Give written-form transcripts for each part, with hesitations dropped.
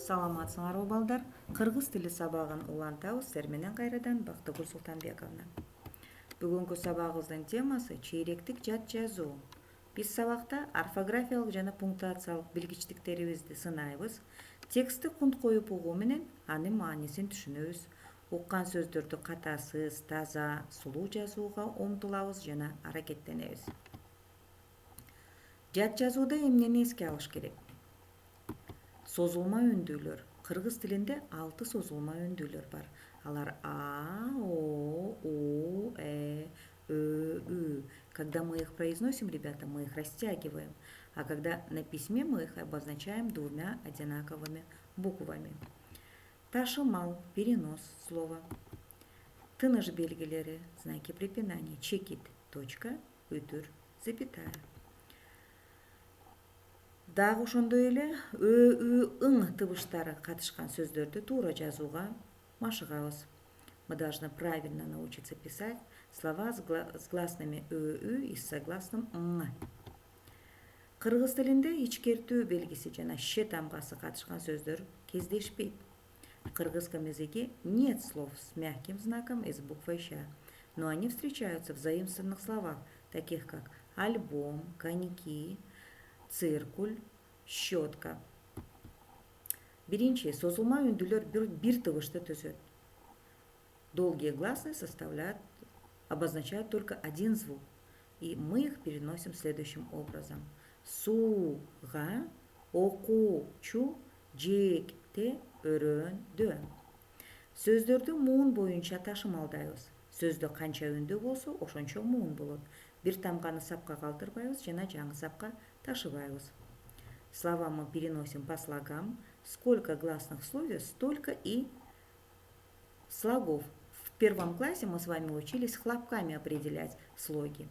Саламатсыңарбы балдар? Кыргыз тили сабагын улантабыз. Сиздер менен кайрадан Бактыгүл Султанбековна. Бүгүнкү сабагыбыздын темасы чейректик жат жазуу. Биз сабакта орфографиялык жана пунктуациялык билгичтиктерибизди сынайбыз. Текстти кунт коюп угуу менен анын маанисин түшүнөбүз. Уккан сөздөрдү катасыз, таза, сулуу жазууга умтулабыз жана аракеттенебиз. Жат жазууда эмнени эске алыш керек? Созулма үндүүлөр. Кыргыз тилинде 6 созулма үндүүлөр бар. Алар А, О, У, Э, Ö, Ü. Когда мы их произносим, ребята, мы их растягиваем. А когда на письме мы их обозначаем двумя одинаковыми буквами. Ташымал, перенос слова. Тыныш белгилери, знаки препинания. Чекит, точка, үтүр, запятая. Дагы ошондой эле Ö, Ü, ың тыбыштары катышкан сөздөрдү туура жазууга машыгабыз. Мы должны правильно научиться писать слова с гласными Ö, Ü и с согласным ң. Кыргыз тилинде ичкертүү белгиси жана ш тамгасы катышкан сөздөр кездешпейт. В кыргызском языке нет слов с мягким знаком и с буквой щ, но они встречаются в заимствованных словах, таких как альбом, коньки, циркуль, щетка. Биринчи, созулма үндүлөр бир тыбышты түзөт. Долгие гласные обозначают только один звук, и мы их переносим следующим образом. Суга, окуучу, жекте, өрөндө. Сөздөрдү муун боюнча ташымалдайбыз. Сөздө канча үндүү болсо, ошончо муун болот. Бир тамганы сапка калтырбайбыз жана жаңы сапка ташыбайбыз. Слова мы переносим по слогам. Сколько гласных в слове, столько и слогов. В первом классе мы с вами учились хлопками определять слоги.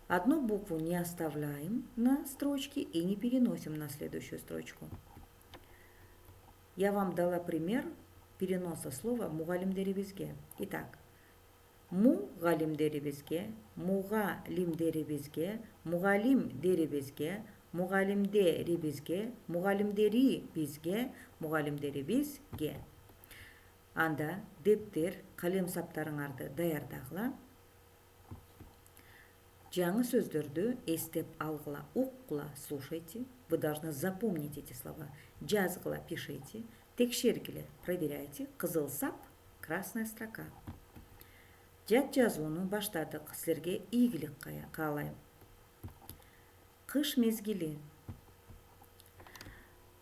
Одну букву не оставляем на строчке и не переносим на следующую строчку. Я вам дала пример переноса слова мугалимдерибизге. Итак, мугалимдерибизге, мугалимдерибизге, мугалимдерибизге, мугалимдерибизге, мугалимдерибизге, мугалимдерибизге. Анда дептер, калем саптарыңарды даярдагыла. Жаңы сөздөрдү эстеп алгыла, уккула, слушайте. Вы должны запомнить эти слова. Жазгыла, пишите. Текшергиле, проверяйте. Кызыл сап, красная строка. Жат жазууну баштадык. Силерге ийгилик каалайм. Кыш мезгили.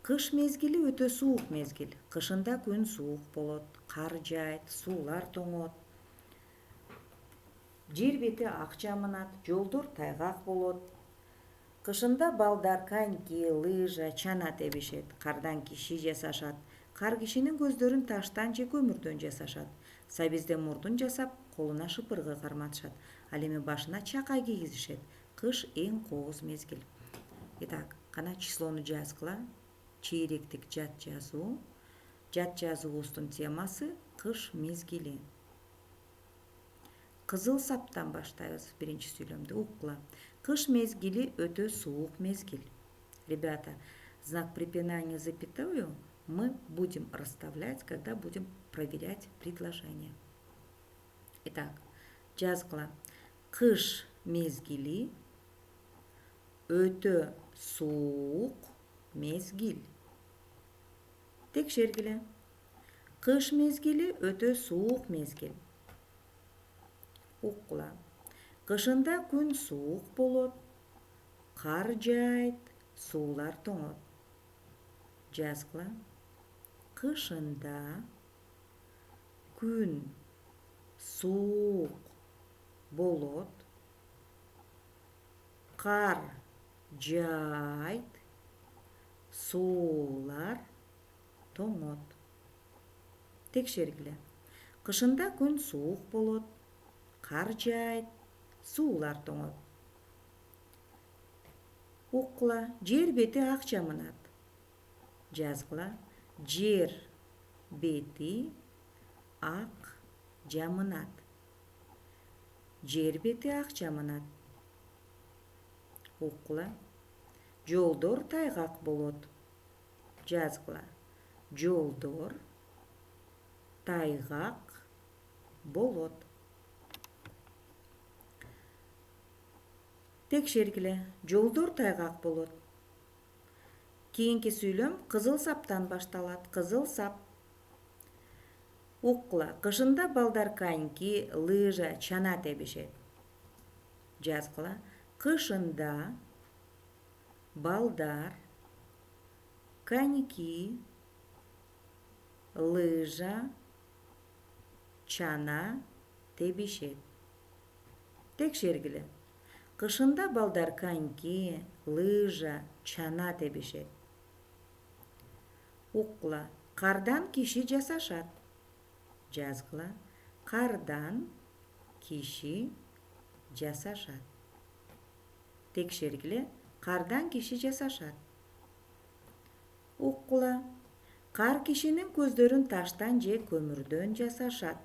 Кыш мезгили өтө суук мезгил. Кышында күн суук болот, кар жаайт, суулар тоңот. Жер бети ак жамынат, жолдор тайгак болот. Кышында балдар коньки, лыжа, чана тебишет, кардан киши жасашат. Кар кишинин көздөрүн таштан же көмүрдөн жасашат. Сабизде мурдун жасап, колуна шыпыргы карматышат. Ал эми башына чакай кийгизишет. Кыш эң кооз мезгил. Итак, кана числону жазгыла. Чейректик жат жазуу. Жат жазуубуздун темасы кыш мезгили. Кызыл саптан баштайбыз биринчи сүйлөмдү уккула. Кыш мезгили өтө суук мезгил. Ребята, знак препинания запятую мы будем расставлять, когда будем проверять предложение. Итак, жазгыла. Кыш мезгили өтө суук мезгил. Текшергиле. Кыш мезгили өтө суук мезгил. Уккула. Кышында күн суук болот, кар жаайт, суулар тоңот. Жазгыла. Кышында күн суук болот, кар жаайт, суулар тоңот. Текшергиле. Кышында күн суук болот, кар жаайт, суулар тоңот. Уккула. Жер бети ак жамынат. Жазгыла. Жер бети ак жамынат. Жер бети ак жамынат. Уккула. Жолдор тайгак болот. Жазгыла. жолдор тайгак болот. Текшергиле. Жолдор тайгак болот. Кийинки сүйлөм кызыл саптан башталат. Кызыл сап. Уккула. Кышында балдар коньки, лыжа, чана тебишет. Жазгыла. Кышында балдар коньки, лыжа, чана тебишет. Текшергиле. Кышында балдар коньки, лыжа, чана тебишет. Уккула. Кардан киши жасашат. Жазгыла. Кардан киши жасашат. Текшергиле. Кардан киши жасашат. Уккула. Кар кишинин көздөрүн таштан же көмүрдөн жасашат.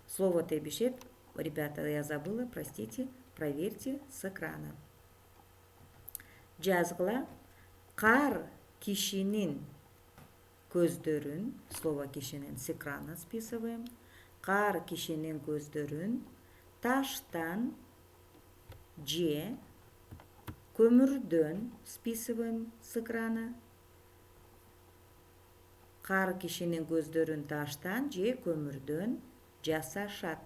Слово тебишет. Ребята, я забыла, простите, проверьте с экрана. Жазгыла. Кар кишинин көздөрүн, слово кишинин с экрана списываем. Кар кишинин көздөрүн таштан же көмүрдөн списываем с экрана. Кар кишинин көздөрүн таштан же көмүрдөн жасашат.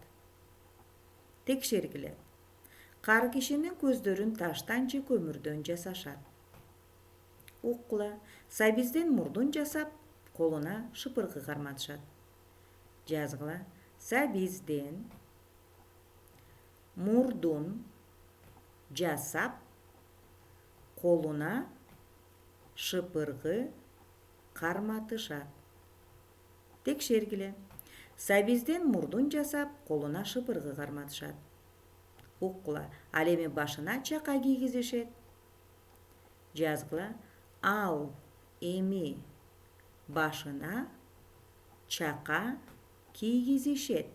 Текшергиле. Кар кишинин көздөрүн таштан же көмүрдөн жасашат. Уккула. Сабизден мурдун жасап, колуна шыпыргы карматышат. Жазгыла. Сабизден мурдун жасап, колуна шыпыргы карматышат. Текшергиле. Сабизден мурдун жасап, колуна шыпыргы карматышат. Уккула. Ал эми башына чака кийгизишет. Жазгыла. Ал эми башына чака кийгизишет.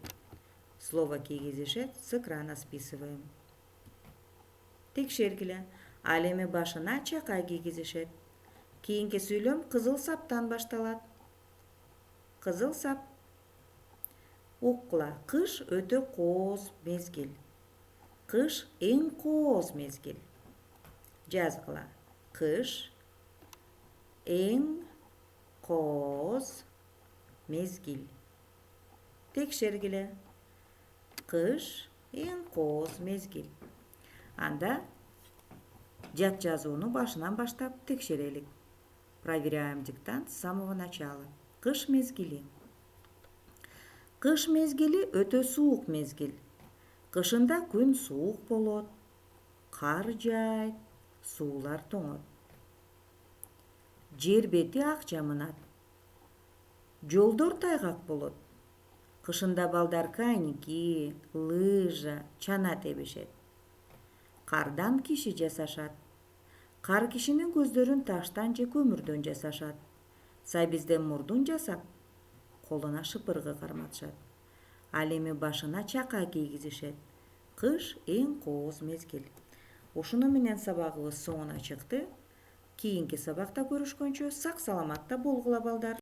Слово кийгизишет с экрана списываем. Текшергиле. Ал эми башына чака кийгизишет. Кийинки сүйлөм кызыл саптан башталат. Кызыл сап. Уккула. Кыш өтө кооз мезгил. Кыш эң кооз мезгил. Жазгыла. Кыш эң кооз мезгил. Текшергиле. Кыш эң кооз мезгил. Анда жат жазууну башынан баштап текшерелик. Проверяем диктант с самого начала. Кыш мезгили. Кыш мезгили өтө суук мезгил. Кышында күн суук болот, кар жаайт, суулар тоңот. Жер бети ак жамынат. Жолдор тайгак болот. Кышында балдар коньки, лыжа, чана тебишет. Кардан киши жасашат. Кар кишинин көздөрүн таштан же көмүрдөн жасашат. Сабизден мурдун жасап, колуна шыпыргы карматышат. Ал эми башына чака кийгизишет. Кыш эң кооз мезгил. Ушуну менен сабагыбыз соңуна чыкты. Кийинки сабакта көрүшкөнчө сак саламатта болгула балдар.